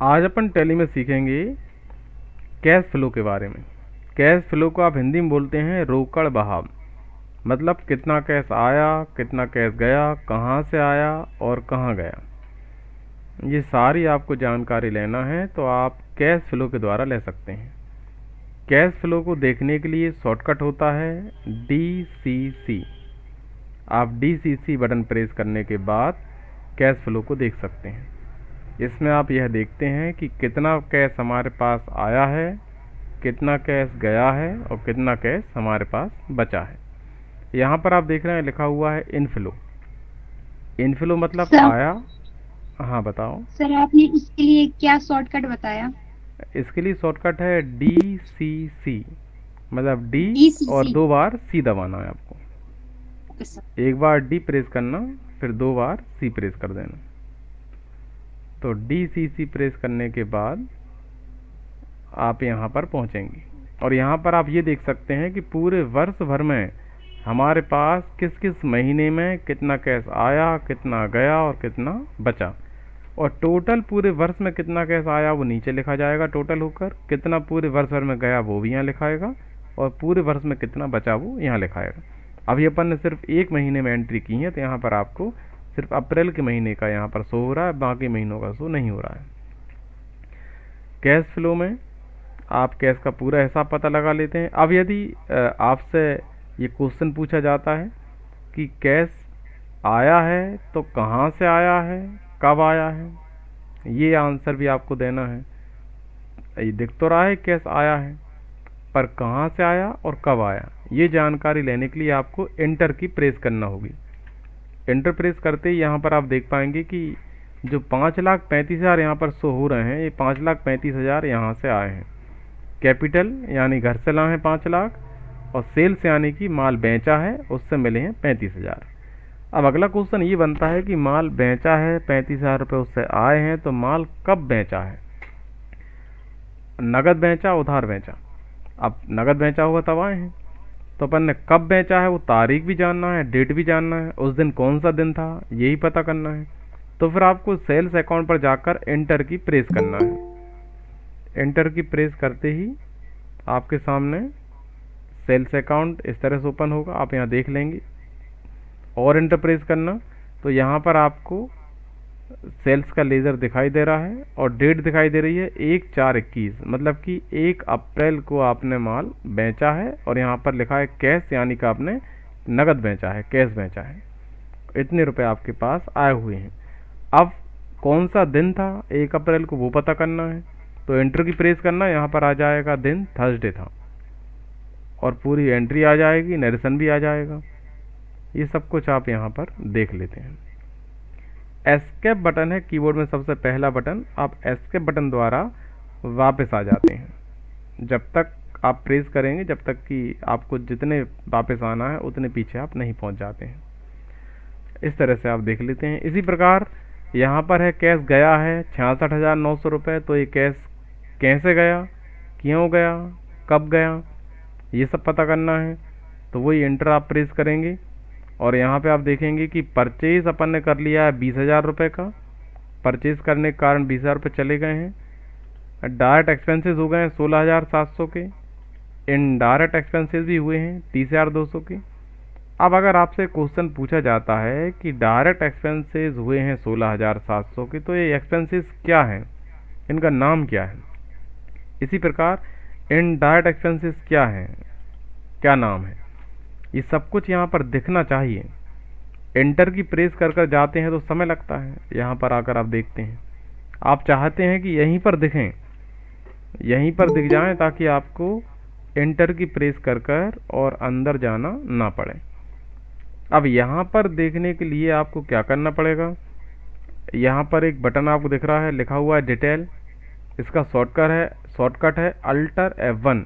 आज अपन टैली में सीखेंगे कैश फ्लो के बारे में। कैश फ्लो को आप हिंदी में बोलते हैं रोकड़ बहाव। मतलब कितना कैश आया, कितना कैश गया, कहाँ से आया और कहाँ गया, ये सारी आपको जानकारी लेना है तो आप कैश फ्लो के द्वारा ले सकते हैं। कैश फ्लो को देखने के लिए शॉर्टकट होता है DCC। आप DCC बटन प्रेस करने के बाद कैश फ्लो को देख सकते हैं। इसमें आप यह देखते हैं कि कितना कैश हमारे पास आया है, कितना कैश गया है और कितना कैश हमारे पास बचा है। यहाँ पर आप देख रहे हैं लिखा हुआ है इनफ्लो। इनफ्लो मतलब सर आया। हाँ बताओ। सर आपने इसके लिए क्या शॉर्टकट बताया? इसके लिए शॉर्टकट है DCC। मतलब डी और DCC। 2 बार सी दबाना है आपको। Okay sir. एक बार डी प्रेस करना, फिर 2 बार सी प्रेस कर देना। तो DCC प्रेस करने के बाद आप यहाँ पर पहुँचेंगे और यहाँ पर आप ये देख सकते हैं कि पूरे वर्ष भर में हमारे पास किस किस महीने में कितना कैश आया, कितना गया और कितना बचा। और टोटल पूरे वर्ष में कितना कैश आया वो नीचे लिखा जाएगा टोटल होकर, कितना पूरे वर्ष भर में गया वो भी यहाँ लिखाएगा और पूरे वर्ष में कितना बचा वो यहाँ लिखाएगा। अभी अपन ने सिर्फ एक महीने में एंट्री की है तो यहाँ पर आपको सिर्फ अप्रैल के महीने का यहाँ पर शो हो रहा है, बाकी महीनों का शो नहीं हो रहा है। कैश फ्लो में आप कैश का पूरा हिसाब पता लगा लेते हैं। अब यदि आपसे ये क्वेश्चन पूछा जाता है कि कैश आया है तो कहाँ से आया है, कब आया है, ये आंसर भी आपको देना है। ये दिख तो रहा है कैश आया है, पर कहाँ से आया और कब आया, ये जानकारी लेने के लिए आपको एंटर की प्रेस करना होगी। एंटर प्रेस करते ही यहाँ पर आप देख पाएंगे कि जो 5,35,000 यहाँ पर शो हो रहे हैं, ये 5,35,000 यहाँ से आए हैं। कैपिटल यानी घर से लाए हैं 5 लाख, और सेल्स यानी कि माल बेचा है उससे मिले हैं 35,000। अब अगला क्वेश्चन ये बनता है कि माल बेचा है, 35,000 रुपये उससे आए हैं, तो माल कब बेचा है, नगद बेचा उधार बेचा। अब नगद बेचा होगा तब आए हैं, तो अपन ने कब बेचा है वो तारीख भी जानना है, डेट भी जानना है, उस दिन कौन सा दिन था यही पता करना है। तो फिर आपको सेल्स अकाउंट पर जाकर एंटर की प्रेस करना है। एंटर की प्रेस करते ही आपके सामने सेल्स अकाउंट इस तरह से ओपन होगा, आप यहाँ देख लेंगे। और एंटर प्रेस करना तो यहाँ पर आपको सेल्स का लेजर दिखाई दे रहा है और डेट दिखाई दे रही है 1/4/21, मतलब कि 1 अप्रैल को आपने माल बेचा है और यहाँ पर लिखा है कैश, यानी कि आपने नगद बेचा है, कैश बेचा है। इतने रुपए आपके पास आए हुए हैं। अब कौन सा दिन था 1 अप्रैल को वो पता करना है, तो एंटर की प्रेस करना, यहाँ पर आ जाएगा दिन थर्सडे था और पूरी एंट्री आ जाएगी, नरेशन भी आ जाएगा। ये सब कुछ आप यहाँ पर देख लेते हैं। एस्केप बटन है कीबोर्ड में सबसे पहला बटन, आप एस्केप बटन द्वारा वापस आ जाते हैं। जब तक आप प्रेस करेंगे जब तक कि आपको जितने वापस आना है उतने पीछे आप नहीं पहुंच जाते हैं। इस तरह से आप देख लेते हैं। इसी प्रकार यहाँ पर है कैश गया है 66,900 रुपये, तो ये कैश कैसे गया, क्यों गया, कब गया, ये सब पता करना है। तो वही एंटर आप प्रेस करेंगे और यहाँ पे आप देखेंगे कि परचेज अपन ने कर लिया है 20,000 रुपये का। परचेज करने के कारण 20,000 रुपये चले गए हैं। डायरेक्ट एक्सपेंसेस हो गए हैं 16,700 के। इनडायरेक्ट एक्सपेंसेस भी हुए हैं 30,200 के। अब अगर आपसे क्वेश्चन पूछा जाता है कि डायरेक्ट एक्सपेंसेस हुए हैं 16,700 के, तो ये एक्सपेंसेस क्या हैं, इनका नाम क्या है। इसी प्रकार इनडायरेक्ट एक्सपेंसेस क्या हैं, क्या नाम है, ये सब कुछ यहाँ पर दिखना चाहिए। एंटर की प्रेस कर कर जाते हैं तो समय लगता है, यहाँ पर आकर आप देखते हैं। आप चाहते हैं कि यहीं पर दिखें, यहीं पर दिख जाएं ताकि आपको एंटर की प्रेस कर कर और अंदर जाना ना पड़े। अब यहाँ पर देखने के लिए आपको क्या करना पड़ेगा, यहाँ पर एक बटन आपको दिख रहा है लिखा हुआ है डिटेल। इसका शॉर्टकट है अल्टर F1।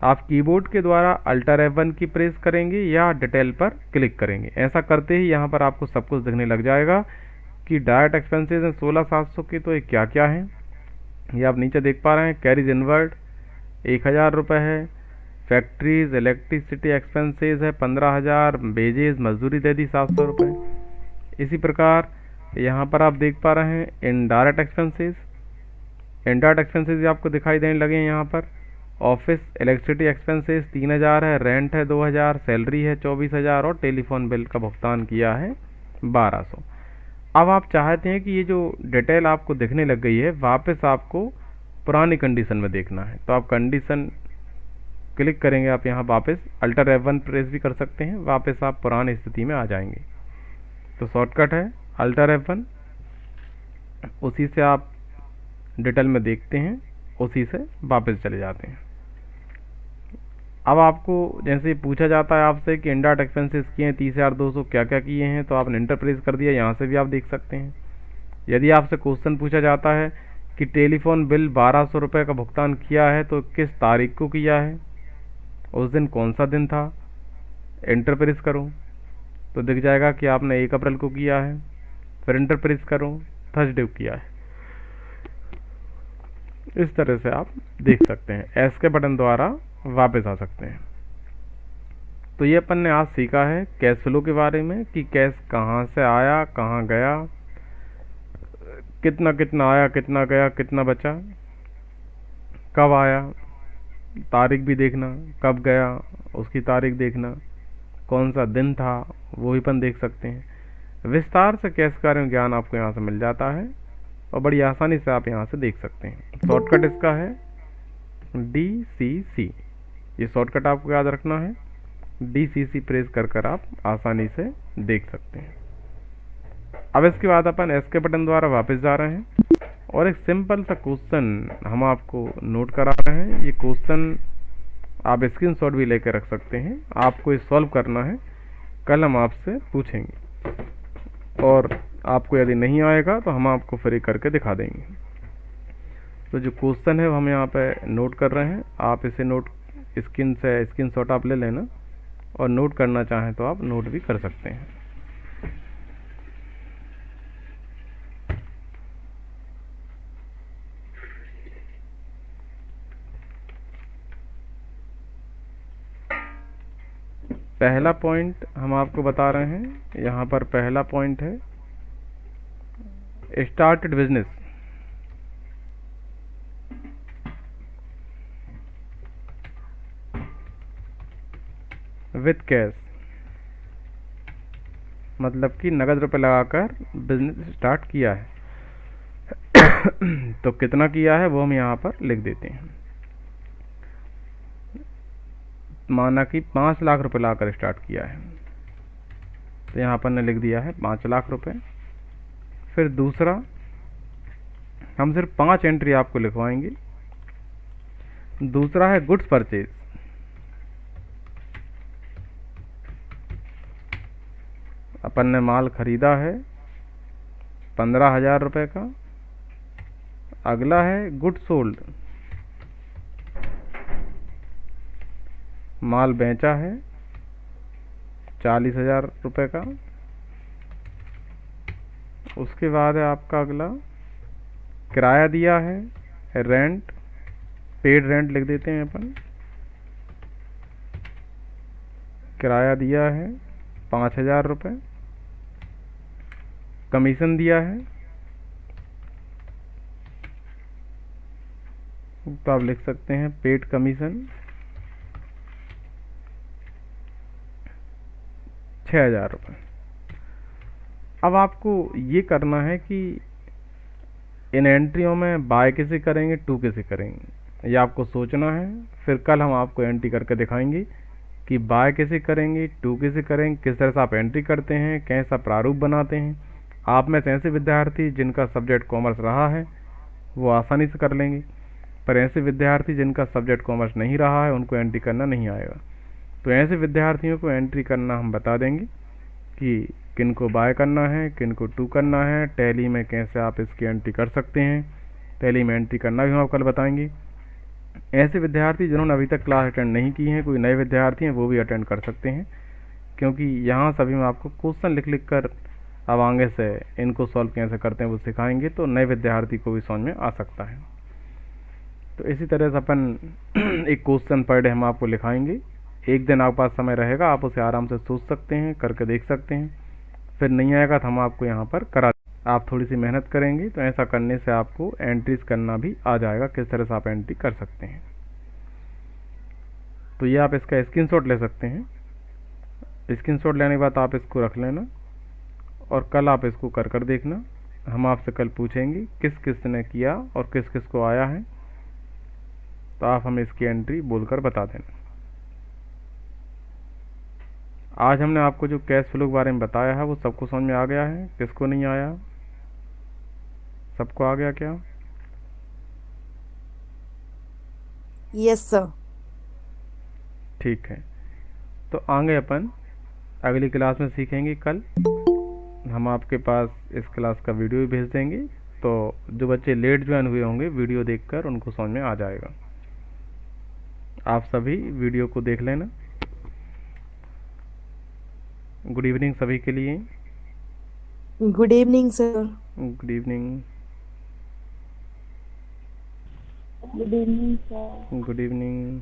आप कीबोर्ड के द्वारा अल्टर F1 की प्रेस करेंगे या डिटेल पर क्लिक करेंगे। ऐसा करते ही यहाँ पर आपको सब कुछ दिखने लग जाएगा कि डायरेक्ट एक्सपेंसेस हैं 16,700 की, तो ये क्या क्या है ये आप नीचे देख पा रहे हैं। कैरीज इनवर्ड 1,000 रुपये है, फैक्ट्रीज इलेक्ट्रिसिटी एक्सपेंसेस है 15,000, वेजेज मजदूरी दे दी 700 रुपये। इसी प्रकार यहाँ पर आप देख पा रहे हैं इनडायरेक्ट एक्सपेंसेस इंडायरेक्ट एक्सपेंसेस भी आपको दिखाई देने लगे हैं यहाँ पर। ऑफिस इलेक्ट्रिसिटी एक्सपेंसेस 3000 है, रेंट है 2000, सैलरी है 24,000 और टेलीफोन बिल का भुगतान किया है 1200। अब आप चाहते हैं कि ये जो डिटेल आपको दिखने लग गई है वापस आपको पुरानी कंडीशन में देखना है, तो आप कंडीशन क्लिक करेंगे, आप यहाँ वापस अल्टर F1 प्रेस भी कर सकते हैं, वापस आप पुरानी स्थिति में आ जाएंगे। तो शॉर्टकट है अल्टर F1, उसी से आप डिटेल में देखते हैं, उसी से वापस चले जाते हैं। अब आपको जैसे पूछा जाता है आपसे कि इंडायरेक्ट एक्सपेंसेस किए हैं 30,200, क्या क्या किए हैं, तो आपने इंटर प्रेस कर दिया, यहाँ से भी आप देख सकते हैं। यदि आपसे क्वेश्चन पूछा जाता है कि टेलीफोन बिल 1200 रुपये का भुगतान किया है तो किस तारीख को किया है, उस दिन कौन सा दिन था, इंटर प्रेस करो तो दिख जाएगा कि आपने 1 अप्रैल को किया है। फिर इंटर प्रेस करो, थर्सडे को किया है। इस तरह से आप देख सकते हैं, एस के बटन द्वारा वापस आ सकते हैं। तो ये अपन ने आज सीखा है कैश फ्लो के बारे में कि कैश कहाँ से आया, कहाँ गया, कितना कितना आया, कितना गया, कितना बचा, कब आया, तारीख भी देखना, कब गया उसकी तारीख देखना, कौन सा दिन था वो भी अपन देख सकते हैं। विस्तार से कैश का ज्ञान आपको यहाँ से मिल जाता है और बड़ी आसानी से आप यहाँ से देख सकते हैं। शॉर्टकट इसका है DCC, ये शॉर्टकट आपको याद रखना है। DCC प्रेस कर आप आसानी से देख सकते हैं। अब इसके बाद अपन एस के बटन द्वारा वापस जा रहे हैं और एक सिंपल सा क्वेश्चन हम आपको नोट करा रहे हैं। ये क्वेश्चन आप स्क्रीनशॉट भी लेकर रख सकते हैं, आपको ये सॉल्व करना है, कल हम आपसे पूछेंगे और आपको यदि नहीं आएगा तो हम आपको फ्री करके दिखा देंगे। तो जो क्वेश्चन है वो हम यहाँ पे नोट कर रहे हैं, आप इसे नोट स्क्रीनशॉट आप ले लेना और नोट करना चाहें तो आप नोट भी कर सकते हैं। पहला पॉइंट हम आपको बता रहे हैं, यहाँ पर पहला पॉइंट है स्टार्टेड बिजनेस। विथ कैश, मतलब कि नगद रुपए लगाकर बिजनेस स्टार्ट किया है। तो कितना किया है वो हम यहाँ पर लिख देते हैं। माना कि 5 लाख रुपए लाकर स्टार्ट किया है, तो यहाँ पर ने लिख दिया है 5 लाख रुपए। फिर दूसरा, हम सिर्फ 5 एंट्री आपको लिखवाएंगे। दूसरा है गुड्स परचेज, अपन ने माल खरीदा है 15,000 रुपए का। अगला है गुड्स सोल्ड, माल बेचा है 40,000 रुपए का। उसके बाद है आपका अगला किराया दिया है, रेंट, पेड रेंट लिख देते हैं अपन। किराया दिया है 5,000 रुपये। कमीशन दिया है, तो आप लिख सकते हैं पेड कमीशन 6,000 रुपये। अब आपको ये करना है कि इन एंट्रियों में बाय कैसे करेंगे, टू कैसे करेंगे, ये आपको सोचना है। फिर कल हम आपको एंट्री करके दिखाएंगे कि बाय कैसे करेंगे, टू कैसे करेंगे, किस तरह से आप एंट्री करते हैं, कैसा प्रारूप बनाते हैं। आप में से ऐसे विद्यार्थी जिनका सब्जेक्ट कॉमर्स रहा है वो आसानी से कर लेंगे, पर ऐसे विद्यार्थी जिनका सब्जेक्ट कॉमर्स नहीं रहा है उनको एंट्री करना नहीं आएगा। तो ऐसे विद्यार्थियों को एंट्री करना हम बता देंगे कि किनको बाय करना है, किनको टू करना है, टैली में कैसे आप इसकी एंट्री कर सकते हैं, टैली में एंट्री करना भी हम आपको कल बताएंगे। ऐसे विद्यार्थी जिन्होंने अभी तक क्लास अटेंड नहीं की हैं, कोई नए विद्यार्थी हैं, वो भी अटेंड कर सकते हैं, क्योंकि यहाँ सभी में आपको क्वेश्चन लिख लिख कर अब आगे से इनको सॉल्व कैसे करते हैं वो सिखाएंगे, तो नए विद्यार्थी को भी समझ में आ सकता है। तो इसी तरह से अपन एक क्वेश्चन पर डे हम आपको लिखाएंगे। एक दिन आपके पास समय रहेगा, आप उसे आराम से सोच सकते हैं, करके देख सकते हैं। फिर नहीं आएगा तो हम आपको यहाँ पर करा आप थोड़ी सी मेहनत करेंगे तो ऐसा करने से आपको एंट्रीज करना भी आ जाएगा, किस तरह से आप एंट्री कर सकते हैं। तो ये आप इसका स्क्रीनशॉट ले सकते हैं। स्क्रीनशॉट लेने के बाद आप इसको रख लेना और कल आप इसको कर कर देखना। हम आपसे कल पूछेंगे किस किस ने किया और किस किस को आया है, तो आप हमें इसकी एंट्री बोलकर बता देना। आज हमने आपको जो कैश फ्लो के बारे में बताया है वो सबको समझ में आ गया है? किसको नहीं आया? सबको आ गया क्या? Yes sir. ठीक है, तो आगे अपन अगली क्लास में सीखेंगे। कल हम आपके पास इस क्लास का वीडियो भी भेज देंगे, तो जो बच्चे लेट ज्वाइन हुए होंगे वीडियो देखकर उनको समझ में आ जाएगा। आप सभी वीडियो को देख लेना। गुड इवनिंग सभी के लिए। Good evening sir. Good evening. Good evening sir. Good evening.